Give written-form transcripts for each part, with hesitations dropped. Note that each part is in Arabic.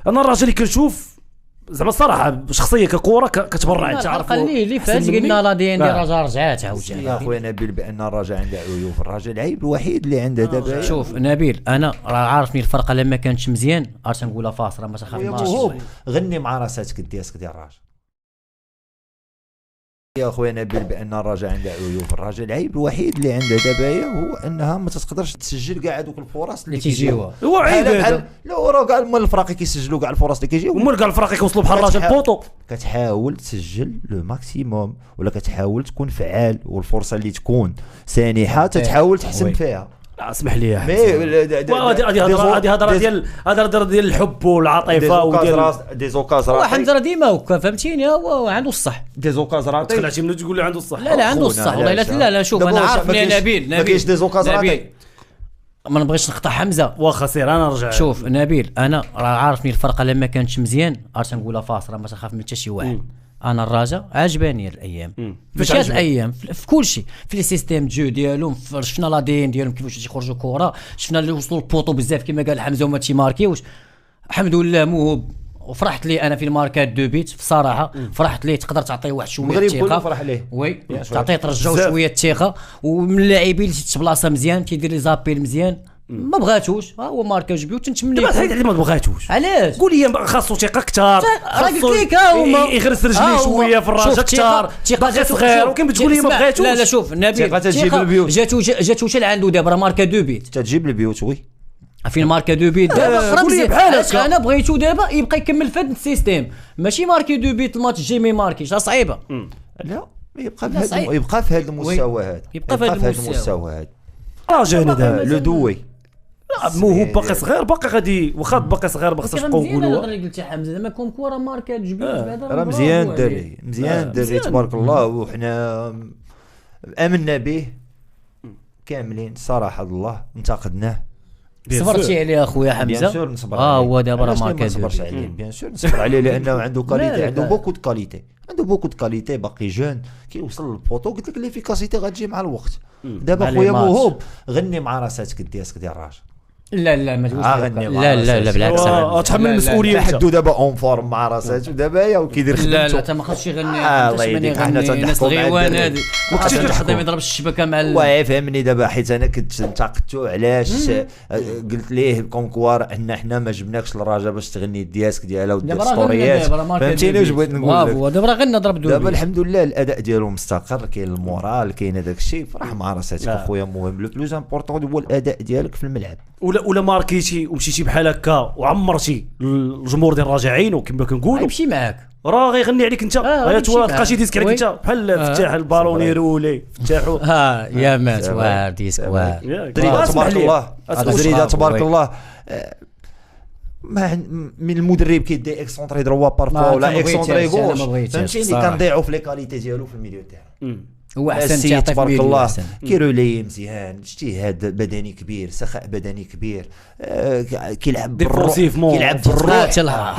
انا الراجل اللي كنشوف زعما الصراحه شخصيه ككوره كتبرع انت عارف اللي فاز قلنا لا دي ان دي الرجاء رجعات عاوتاني يا خويا نبيل بان الرجاء عنده عيوب. الرجاء العيب الوحيد اللي عنده دابا شوف نبيل انا راه عارفني الفرقه لما كانتش مزيان عرفت نقولها فاص راه ما تخافش غني مع راساتك الدياسك ديال الرجاء يا خويا نبيل بان الرجاء عنده عيوب. الرجاء العيب الوحيد اللي عنده دابا هو انها ما تقدرش تسجل كاع هذوك الفرص اللي كيجيوها. هو عيب لا راه كاع المال الفراقي كيسجلوا كاع الفرص اللي كيجيو ومال كاع الفراقي كيوصلوا بحال الراجل بوطو. كتحاول تسجل لو ماكسيموم ولا كتحاول تكون فعال والفرصه اللي تكون سانحه تتحاول تحسن فيها. لا اسمح لي يا هذه هضره ديال الحب والعاطفه وديال ديزوكاز راه حمزه ديما هكا فهمتيني هو عنده الصح ديزوكاز راه طلعتي منو تقول له عنده الصح. لا عنده الصح والله لا شوف انا عارف نبيل ما كاينش ديزوكاز راه ما نبغيش نقطع حمزه واخا سير انا نرجع. شوف نبيل انا راه عارفني الفرقه لما كانتش مزيان عرفت نقولها فاص راه ما تخاف من حتى شي واحد. انا الرجاء عجباني الايام فاش هاد الايام في كل شيء في لي سيستيم جو ديالهم شفنا لا دين ديالهم كيفاش تيخرجوا كره شفنا اللي وصلوا البوطو بزاف كما قال حمزه وما تيماركيوش الحمد لله موهوب وفرحت لي انا في الماركات دو بيت بصراحه فرحت ليه تقدر تعطيه واحد شويه الثقه فرح ليه وي تعطيه ترجعوا شويه الثقه ومن اللاعبين اللي تبلاصه مزيان تيدير لي زابيل مزيان ما بغاتوش ها هو ماركا جبيو وتنتمنى دابا حيت ما بغاتوش علاش قول لي خاصو ثقه كثار خاصو يغرس رجليه شويه في الرجاء كثار باقي صغير وكان بتقول لي ما بغاتوش. لا شوف نبيل جاتو حتى لعندو دابا راه ماركا دو بيت تجيب البيوت وي في الماركا دو بيت دابا بحال انا بغيتو دابا يبقى يكمل في هذا السيستيم ماشي ماركي دو بيت الماتش الجاي ما يماركيش راه صعيبه. لا يبقى في هذا المستوى هذا يبقى في هذا المستوى هذا راجل هذا لو دوي موهوب باقي صغير باقي غادي واخا باقي صغير ما خصناش نبقاو نقولوا اللي قلت حمزه زعما كون كره ماركات جبيو بعدا راه مزيان الدري مزيان الدري تبارك الله وحنا امنا به كاملين صراحه الله انتقدناه صبرتي عليه اخويا حمزه بيان سور نصبر هو دابا راه ماركات ما نصبرش عليه بيان سور نصبر عليه لانه عنده كاليتي عنده بوكو دو كاليتي باقي جون كيوصل للبوطو قلت لك ليفيكاسيتي غتجي مع الوقت. دابا خويا موهوب غني مع راساتك الدياسك ديال الراجل لا ما تقولش لا بالعكس تحمل المسؤوليه حدو دابا اون فورم مع راساتو دابا يا وكيدير خدمته. لا انت ما خاصش يغني الله يهديك حنا تنحكوا مع الدراري وقت الخدمه يضرب الشبكه مع واه فهمني دابا حيت انا كنت انتقدتو علاش قلت ليه كونكوار ان حنا ما جبناكش للراجا باش تغني الدياسك ديالها ودير ستوريات فهمتيني واش بغيت نقول لك. دابا غنى ضرب دابا الحمد لله الاداء ديالو مستقر كاين المورال كاين هذاك الشيء فرح مع راساتك اخويا مهم لو بلوز امبورطون هو الاداء ديالك في الملعب ولا ماركيتي ومشيتي بحال هكا وعمرتي الجمهور ديال الراجعين وكما كنقولوا يمشي معاك راه غيغني عليك انت تلقى شي ديسك عليك انت بحال فتاح البالوني رولي فتاحو يا مات واه ديسك واه تبارك الله زريده تبارك الله من المدرب كيدي اكسونطري دروا بارفوا ولا اكسونطري غوش فهمتيني كنضيعوا في لي كاليتي ديالو في الميليو تاعو هو احسن تبارك الله كيرولي مزيان اجتهاد بدني كبير سخاء بدني كبير كيلعب بالروح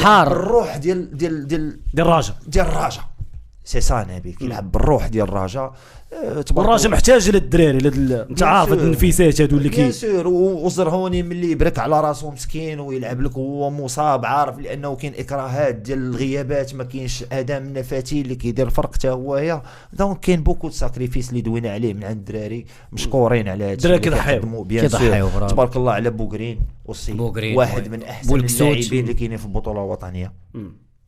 الروح ديال الرجاء سي سا نبي كيلعب بالروح ديال الرجاء الراجل محتاج للدراري انت عارف النفيسات هادو اللي بيان سور وزرهوني ملي يبرك على راسو مسكين ويلعب لك وهو مصاب عارف لانه كاين اكراهات ديال الغيابات ما كاينش ادم النفاتي اللي كيدير الفرق حتى هو دونك كاين بوكو ساكريفيس اللي دوينا عليه من عند الدراري مشكورين على هذا الدراري كيضحيو تبارك الله على بوغرين واحد من احسن اللاعبين اللي كاينين في البطوله الوطنيه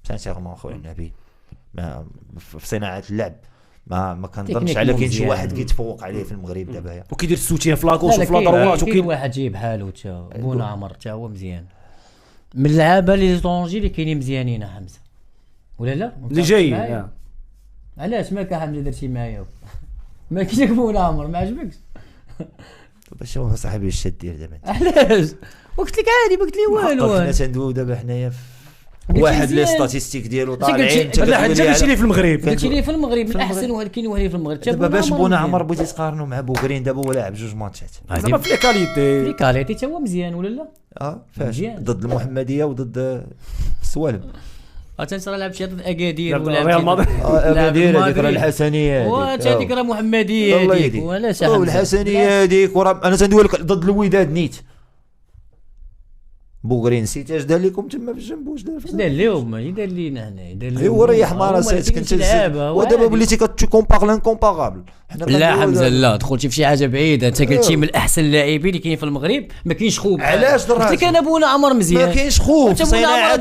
سانسيرمون خويا النبي في صناعه اللعب ما كنظنش على كاين شي واحد كيتفوق عليه في المغرب دابا وكيدير السوتيان في لاكوش وفي لادروات وكاين واحد جاي بحالو حتى بونا عمر حتى هو مزيان من اللعابه لي طونجي اللي كاينين مزيانين حمزه ولا لا اللي جاي علاش مالك حمزه درتي معايا ما كاينش بونا عمر ما عجبكش باش هو صاحبي الشد ديال دابا علاش قلت لك عادي ما قلت لي والو حنا تندويو دابا حنايا واحد لي ستاتيستيك ديالو طالعين قلتي لي في المغرب من احسن واحد كاين واحد في المغرب دابا باش بونا عمر بغيتي تقارنوا مع بوغرين دابا هو لاعب جوج ماتشات زعما في لي كاليتي حتى هو مزيان ولا لا فاش ضد المحمديه وضد السوالم انت راه لعب شي ضد اكادير ولا ريال مدريد اكادير هذيك راه الحسنيه هذيك هذيك راه محمديه هذيك وعلاش الحسنيه هذيك وراه انا تندوي لك ضد الوداد نيت بوغرين سيتي اش دار لكم تما في الجنب؟ واش دار لهم يدار لينا هنا يدار لهم هو ريح ما راساتك انت ودابا وليتي كتكومبار لانكومبارابل. لا حمزه لا دخلتي في شي حاجه بعيده. انت قلتي من احسن اللاعبين اللي كاين في المغرب ما كاينش خوب. علاش قلت لك انا بونا عمر مزيان ما كاينش خوب صناعه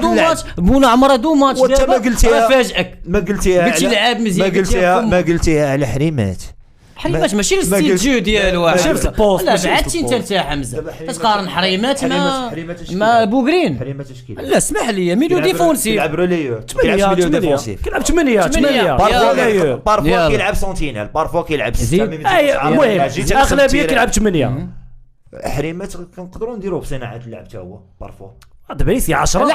بونا عمر دو ماتش وانت ما قلتيها فاجئك ما قلتيها قلتي لعاب مزيان ما قلتيها على حريمات ماشي الستيل جو ديالو ماشي في البوست. لا بعدتي انت ارتاح حمزه تقارن حريمات ما بوغرين حريمات اش كيلعب؟ لا اسمح لي ميليو ديفونسيف كيلعب روليور 8 كيلعب 8 بارفوا كيلعب سونتينال بارفوا كيلعب 6. المهم الاغلبيه كيلعب 8. حريمات كنقدروا نديروه بصناعه اللعب حتى هو بارفوا دابا يسي 10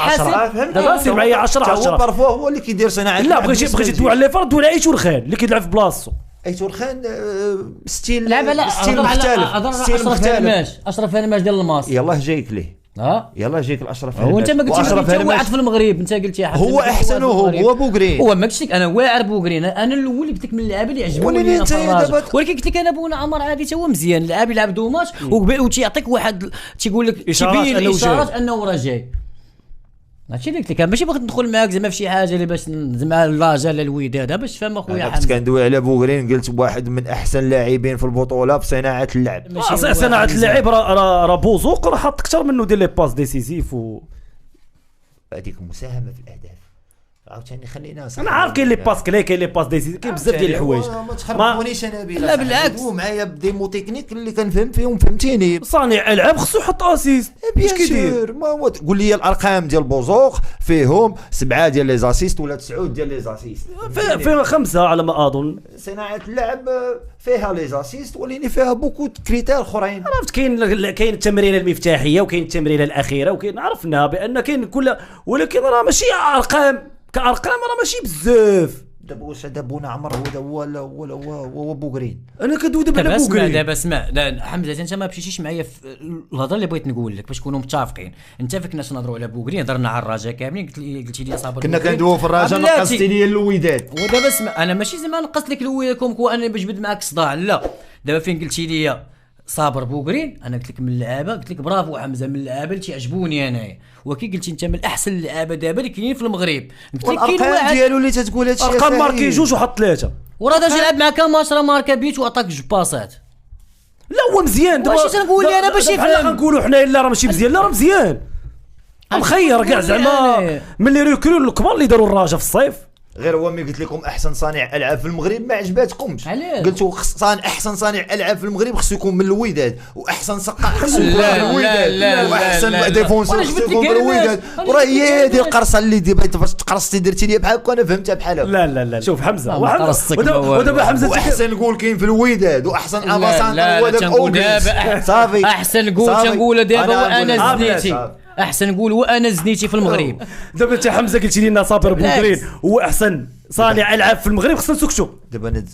دابا سير معايا 10 بارفوا هو اللي كيدير صناعه. لا بغيتي تدوي على لي فرد دو اي تورخان اللي كيلعب في بلاصتو. ايتور خان ستيل لعب ستيل مختلف. اشرف هرماش ديال الماس يلاه جايك ليه يلاه جايك الاشرف هو انت ما قلتيش انت واعد في المغرب. انت قلتي هو احسن هو بوغرين. هو ما قلتش لك انا واعر بوغرين. انا الاول اللي قلت لك من اللعابه اللي عجبوني انا في الراجل. ولكن قلت لك انا بونا عمر عادي حتى هو مزيان اللاعب يلعب دو ماتش وتيعطيك واحد تيقول لك تيبين الاشارات انه راه جاي. هادشي اللي قلت لك ماشي بغيت ندخل معاك زعما في شي حاجه اللي باش زعما الرجاء لا الوداد باش تفهم اخويا حمزه. كنت كندوي على بوغرين قلت واحد من احسن اللاعبين في البطوله في صناعه اللعب. صناعه اللعب راه بوزوق راه حط اكثر منه ديال لي باس ديسيزيف هذيك مساهمه في الاهداف عاوتاني خلينا انا عارف كاين لي باس كلي كاين لي باس ديسيزيف كاين بزاف ديال الحوايج ما تخربونيش انا بلا. لا بالعكس معايا بديمو تكنيك اللي كنفهم فيهم فهمتيني. صانع العاب خصو يحط اسيست اش كيدير ما هو قول لي الارقام ديال بوزوق فيهم 7 ديال لي زاسيست ولا 9 ديال لي زاسيست فيها 5 على ما اظن. صناعه اللعب فيها لي زاسيست ولكن فيها بوكو كريتير اخرين. عرفت كاين التمريره المفتاحيه وكاين التمريره الاخيره وكاين عرفنا بان كاين كل ولكن راه ماشي ارقام كارقام راه ماشي بزاف. دابا واش هذا بونا عمر هو بوغرين؟ انا كندوي دابا على بوغرين. دابا اسمع حمزه انت ما مشيتيش معايا في الهضره اللي بغيت نقول لك باش نكونوا متفقين. انت فين كنا نهضروا على بوغرين هضرنا على الرجاء كاملين قلتي لي صابر كنا كندويو في الرجاء نقصتي لي الوداد. ودابا اسمع انا ماشي زعما نقصت لك الوداد كوم انا بجبد معاك صداع لا. دابا فين قلتي لي صابر بوغرين انا قلت لك من اللعابه قلت لك برافو حمزه من اللعابه اللي تعجبوني انايا. وكي قلتي انت من احسن اللعابه دابا اللي كاينين في المغرب. قلت لك كاين واحد ديالو اللي تتقول هادشي ارقام ماركي 2 وحط 3 وراه داز يلعب مع كاماش راه ماركا بيت وعطاك 2 باسات. لا هو مزيان دابا واش تنقول لي انا باش يفهم. بحال كنقولوا حنايا لا راه ماشي مزيان لا راه مزيان مخير كاع زعما ملي ريكرو الكبار اللي داروا الرجاء في الصيف. غير هو ملي قلت لكم احسن صانع العاب في المغرب ما عجباتكمش. قلتوا احسن صانع العاب في المغرب خصو يكون من الوداد واحسن سقا خصو يكون من الوداد واحسن ديفونسور خصو يكون من الوداد. وراه هي هذه القرصه اللي دابا فاش تقرصتي درتي لي بحال هكا انا فهمتها بحال هكا. لا شوف حمزه ودابا حمزه احسن نقول كاين في الوداد واحسن افاسان هو دابا صافي احسن نقول تنقول دابا وانا زنيتي احسن نقول وانا زنيتي في المغرب. دابا انت حمزه قلتي لنا صابر بوغرين هو احسن صانع العاب في المغرب خصنا نسكتوا. دابا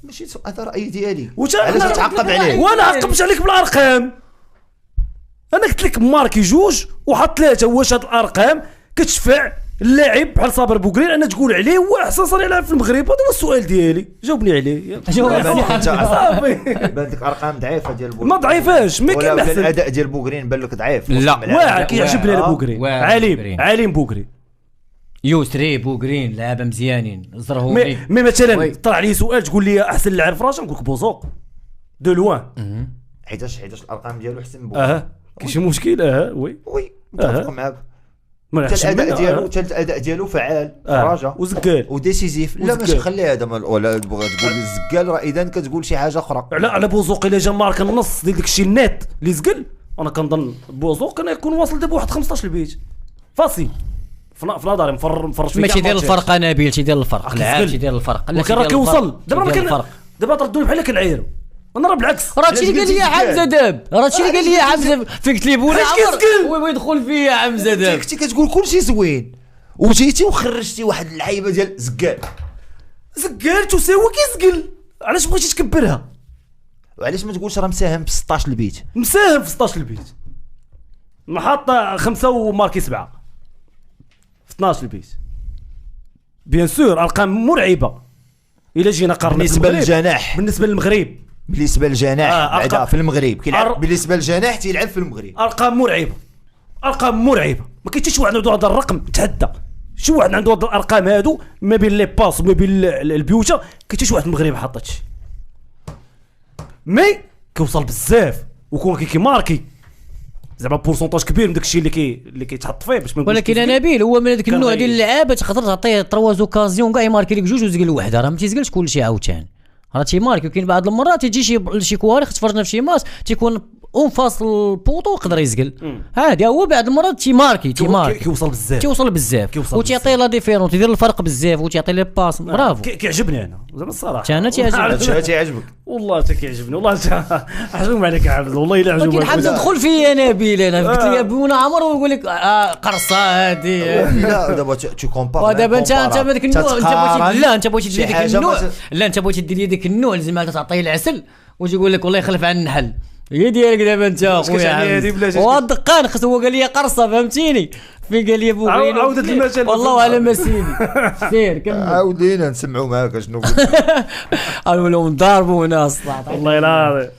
ماشي هذا راي ديالي علاش تعقب عليه وانا عقبت عليك بالارقام. انا قلت لك ماركي 2 وحط 3 واش هاد الارقام كتشفع اللاعب بحال صابر بوغرين انا تقول عليه هو احسن صانع العاب في المغرب؟ هذا هو السؤال ديالي جاوبني عليه. صافي بان لك ارقام ضعيفه ديال بوغرين. ما ضعيفاش ما كاين احسن. الاداء ديال بوغرين بان لك ضعيف. لا واعر كيعجبني على بوغرين. عالم بوغرين يسري بوغرين لعابه مزيانين زرهوني. مي مثلا طرح لي سؤال تقول لي احسن لاعب في الرجاء نقول لك بوزوق دو لوان حيتاش الارقام ديالو احسن من بوغرين. كاين شي مشكل وي متفق معاك. الاداء ديالو فعال في الرجاء وزكال وديسيزيف. لا ماشي خلي هذا ولا تبغى تقول الزكال راه اذا كتقول شي حاجه اخرى. على بوزوق الا جا مارك النص ديال داكشي النت اللي زكل انا كنظن بوزوق كان يكون واصل دابا واحد 15 البيت فاصي في نظري مفرش فيه. ماشي ديال الفرق نبيل شي ديال الفرق لا شي ديال الفرق ولكن راه كيوصل دابا تردوا بحال كنعايروا. انا راه بالعكس راه هادشي اللي قال لي حمزه داب راه هادشي اللي قال لي حمزه فين قلت لي بولا عمر ويدخل فيا حمزه داب. كنتي كتقول كلشي زوين وجيتي وخرجتي واحد اللعيبه ديال زكال تساوي كيزقل. علاش بغيتي تكبرها؟ وعلاش ما تقولش راه مساهم في 16 البيت؟ مساهم في 16 البيت ما حاط 5 وماركي 7 في 12 البيت بيان سور ارقام مرعبه. الا جينا قارنا بالنسبه للجناح بالنسبه للمغرب بعدا في المغرب كيلعب بالنسبه للجناح تيلعب في المغرب ارقام مرعبه. ارقام مرعبه، ما كاين حتى شي واحد عنده هذا الرقم تحدى، شي واحد عنده هاد الارقام هادو ما بين لي باس وما بين البيوته، كاين حتى شي واحد في المغرب حاطتش، مي كيوصل بزاف وكون كيماركي زعما بورسونتاج كبير من داكشي اللي كيتحط فيه باش ما نقولش. ولكن نبيل هو من هذاك النوع ديال اللعابه تقدر تعطيه 3 اوكازيون كاع يماركي لك 2 وزقل وحده، راه ما تيزقلش كلشي عاوتاني، راه تيماركي. وكاين بعض المرات تيجي شي كواريخ تفرجنا في شي ماتش تيكون اون فاصل البوطو يقدر يزقل عادي، هو بعض المرات تيماركي كيوصل بزاف وتيعطي لا ديفيرون، تيدير الفرق بزاف وتيعطي لي باس. برافو كيعجبني انا زعما الصراحه، انا تيعجبك والله كيعجبني والله عجبني عليك يا حمزه والله الا عجبني. ولكن حمزه دخل فيا نبيل، انا قلت لي ابونا عمر ويقول لك قرصه هذه. لا دابا تو كومبار، ودابا انت بهذاك النوع انت بغيتي دير ديك النوع، لا انت بغيتي دير ديك النوع لازم تعطيه العسل وتقول لك والله يخلف عن النحل، هي ديالك دابا انت خويا. والدقان خص هو قال لي قرصه فهمتيني، فين قال لي بوغينو عاودت المثل والله على ما سيدي سير كمل. عاود لينا نسمعوا معاك شنو قالوا نضربوا ناس والله العظيم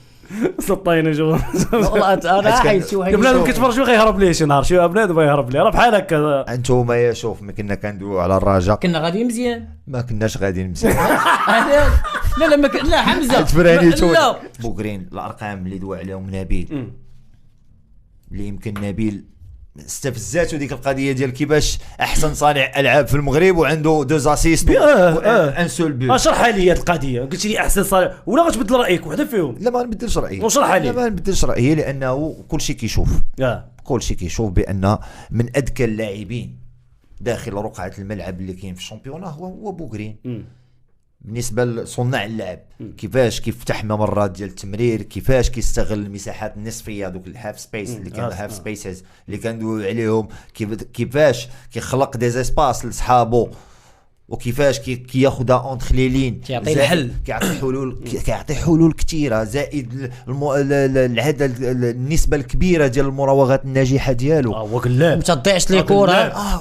سطينا جو والله انا حيت شي واحد بنادم كيتفرج فيه غيهرب ليه شي نهار، شي بنادم يهرب ليه راه بحال هكا. انتوما يا شوف ما كنا كندويو على الرجاء، كنا غاديين مزيان، ما كناش غاديين مزيان. لا لا حمزه لا بوغرين الارقام اللي دوا عليهم نبيل، اللي يمكن نبيل استفزاتو ديك القضيه ديال كيفاش احسن صانع العاب في المغرب وعنده 2 اسيست ان سول بيو. اشرحها لي هذه القضيه، قلت لي احسن صانع ولا غتبدل رايك وحده فيهم؟ لا ما نبدلش رايي، وشرحها لي. لا ما نبدلش رايي لانه كلشي كيشوف بان من اذكى اللاعبين داخل رقعه الملعب اللي كاين في الشامبيونا هو بوغرين. بالنسبه لصناع اللعب كيفاش كيفتح ممرات ديال التمرير، كيفاش كيستغل المساحات النصفيه دوك الهاف سبيس اللي كانوا هاف سبيسز اللي كندويو عليهم، كيفاش كيخلق دي زيسباس لصحابو، وكيفاش كياخذها اونتر لي لين، كيعطي الحل، كيعطي حلول كثيره، زائد العدد النسبه الكبيره ديال المراوغات الناجحه ديالو. هو قلاب ما تضيعش لي كره،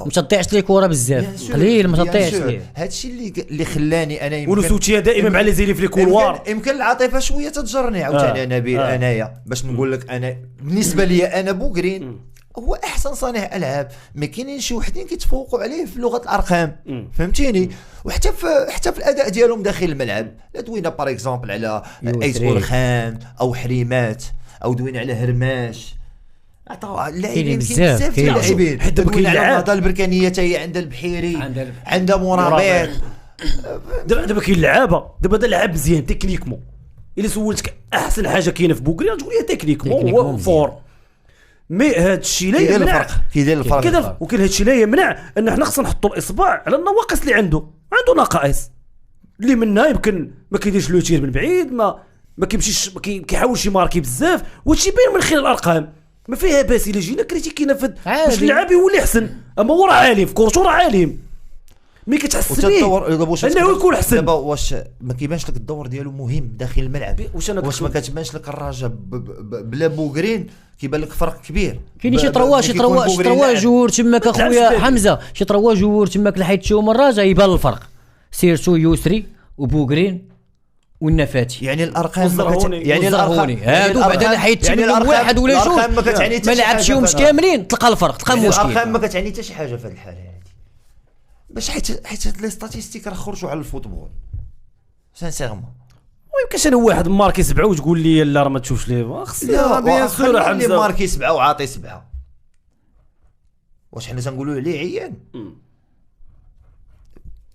ما تضيعش لي كره بزاف قليل، ما تضيعش لي. هادشي اللي خلاني انا يمكن ولوسوتيا دائما مع لي زيلي في الكولوار. يمكن العاطفه شويه تتجرني عاوتاني نبيل انايا باش نقول لك انا بالنسبه لي انا بوغرين هو احسن صانع العاب، ما كاينين شي وحدين كيتفوقوا عليه في لغه الارقام فهمتيني، وحتى في الاداء ديالهم داخل الملعب. لا دوينا بار اكزومبل على ايسبول خان او حريمات، او دوينا على هرماش، عطاو لاعبين بزاف ديال اللاعبين، حتى دوينا على النهضه البركانيه حتى هي عند البحيري، عندها مرابط. دابا كاين لعابه، دابا هذا لعاب مزيان تكنيكمون، الا سولتك احسن حاجه كاينه في بوغرين تقول لي تكنيكمون هو فور. مي هذا الشيء لا يمنع كيدير الفرق وكاين هذا الشيء لا يمنع ان حنا خصنا نحطوا الاصبع على النواقص اللي عنده نقائص اللي منها يمكن ما كيديرش لو تير من بعيد، ما كيمشيش، ما كيحاولش يماركي بزاف، وهادشي باين من خلال الارقام. ما فيها باس الا جينا كريتيكينا باش اللعاب يولي احسن، اما هو راه عالم في كورته، راه عالم مي كتحس بيه انه يكون احسن. دابا واش ما كيبانش لك الدور ديالو مهم داخل الملعب؟ واش ما كتبانش لك الرجاء بلا بوغرين كيبان لك فرق كبير؟ كاين شي تروا جوور تماك اخويا حمزه، شي تروا جوور تماك لحيت تشوم الرجاء يبان الفرق، سيرتو يسري وبوغرين والنفاتي. يعني الارقام يعني الارقام هادو بعدا حيت يعني واحد ولا جوج ما لعبتيهمش كاملين تلقى الفرق، تلقى المشكل. الارقام ما كتعني حتى شي حاجه في هذه الحاله هذه، باش حيت لي ستاتيستيك راه خرجوا على الفوتبول سانسيرمون. ويمكنش انا واحد ماركي 7 وتقول لي لا راه ما تشوفش ليه، لا بيان سور حمزه اللي ماركي 7 وعاطي 7، واش حنا تنقولوا عليه عيان؟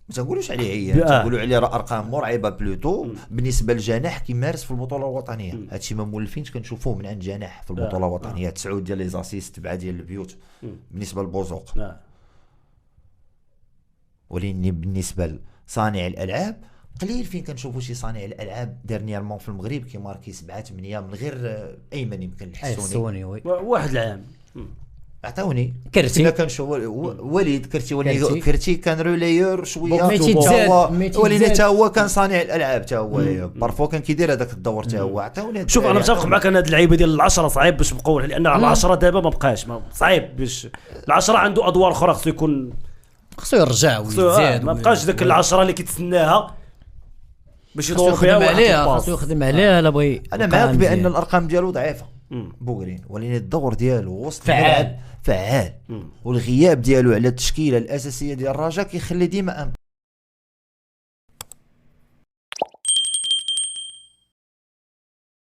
ما تنقولوش عليه عيان، تنقولوا عليه راه ارقام مرعبه بلوتو بالنسبه للجناح كيمارس في البطوله الوطنيه. هادشي ما مولفينش كنشوفوه من عند جناح في البطوله الوطنيه، 9 ديال لي زاسيست 7 ديال البيوت بالنسبه للبوزوق. ولكن بالنسبه لصانع الالعاب قليل فين كنشوفوا شي صانع الالعاب ديرنييرمون في المغرب كيماركي 7 8 من غير ايمن يمكن الحسوني واحد العام عطاوني كرتي كنشوف وليد كرتي كان روليور شويه، ولكن حتى هو كان صانع الالعاب، حتى هو بارفو كان كيدير هذاك الدور، حتى هو عطاوني. شوف انا متفق معك ان هاد اللعيبه ديال العشرة صعيب باش نبقاو، لان العشرة دابا ما بقاش صعيب باش العشرة عنده ادوار اخرى خصو يكون، خصو يرجع ويزيد، ما بقاش داك العشرة اللي كيتسناها باش يدور فيها، خصو يخدم عليها. لا بغي انا معاك بان الارقام ديالو ضعيفه بوغرين، ولكن الدور ديالو وسط الملعب فعال، والغياب ديالو على التشكيله الاساسيه ديال الرجاء كيخلي ديما